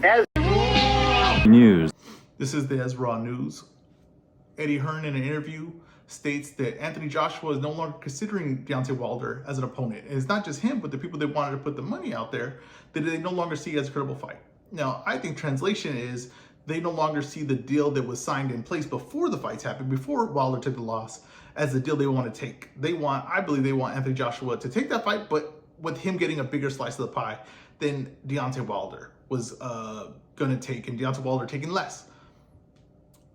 As News. This is the Ezra News. Eddie Hearn in an interview states that Anthony Joshua is no longer considering Deontay as an opponent. And it's not just him, but the people that wanted to put the money out there that they no longer see as a credible fight. Now, I think translation is they no longer see the deal that was signed in place before the fights happened, before Wilder took the loss, as the deal they want to take. I believe they want Anthony Joshua to take that fight, but with him getting a bigger slice of the pie than Deontay Wilder was going to take, and Deontay Wilder taking less.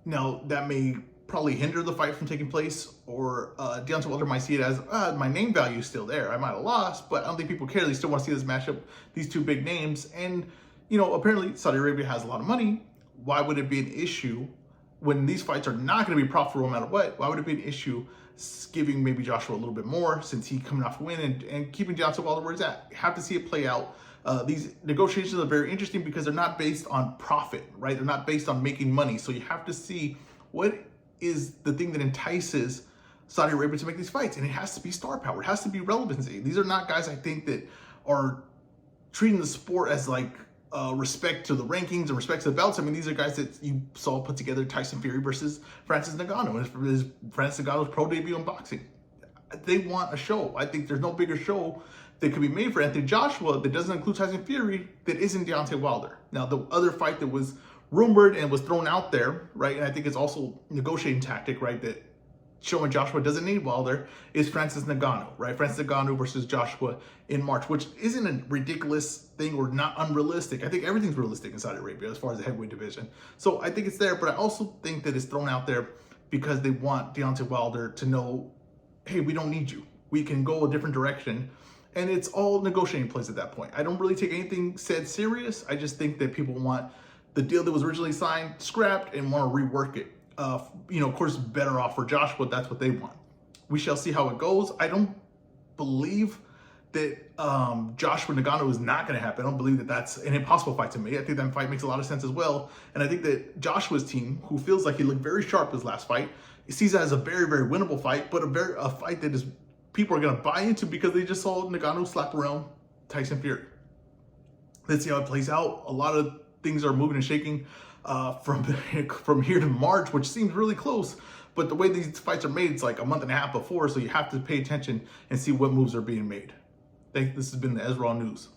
Now, that may probably hinder the fight from taking place, or Deontay Wilder might see it as, my name value is still there. I might have lost, but I don't think people care. They still want to see this matchup, these two big names. And, apparently Saudi Arabia has a lot of money. Why would it be an issue when these fights are not going to be profitable no matter what? Why would it be an issue giving maybe Joshua a little bit more since he's coming off a win and keeping Deontay Wilder where he's at? You have to see it play out. These negotiations are very interesting because they're not based on profit, right? They're not based on making money. So you have to see what is the thing that entices Saudi Arabia to make these fights. And it has to be star power. It has to be relevancy. These are not guys, I think, that are treating the sport as like respect to the rankings and respect to the belts. I mean, these are guys that you saw put together Tyson Fury versus Francis Ngannou. And Francis Ngannou's pro debut in boxing. They want a show. I think there's no bigger show that could be made for Anthony Joshua that doesn't include Tyson Fury that isn't Deontay Wilder. Now, the other fight that was rumored and was thrown out there, right, and I think it's also a negotiating tactic, right, that showing Joshua doesn't need Wilder, is Francis Ngannou, right? Francis Ngannou versus Joshua in March, which isn't a ridiculous thing or not unrealistic. I think everything's realistic in Saudi Arabia as far as the heavyweight division. So I think it's there, but I also think that it's thrown out there because they want Deontay Wilder to know, hey, we don't need you. We can go a different direction. And it's all negotiating plays at that point. I don't really take anything said serious. I just think that people want the deal that was originally signed scrapped and want to rework it. Of course, better off for Joshua. That's what they want. We shall see how it goes. I don't believe that Joshua Ngannou is not going to happen. I don't believe that that's an impossible fight to me. I think that fight makes a lot of sense as well. And I think that Joshua's team, who feels like he looked very sharp his last fight, sees that as a very, very winnable fight, but a fight that is people are going to buy into because they just saw Ngannou slap around Tyson Fury. Let's see how it plays out. A lot of things are moving and shaking from here to March, which seems really close. But the way these fights are made, it's like a month and a half before, so you have to pay attention and see what moves are being made. This has been the Ezra News.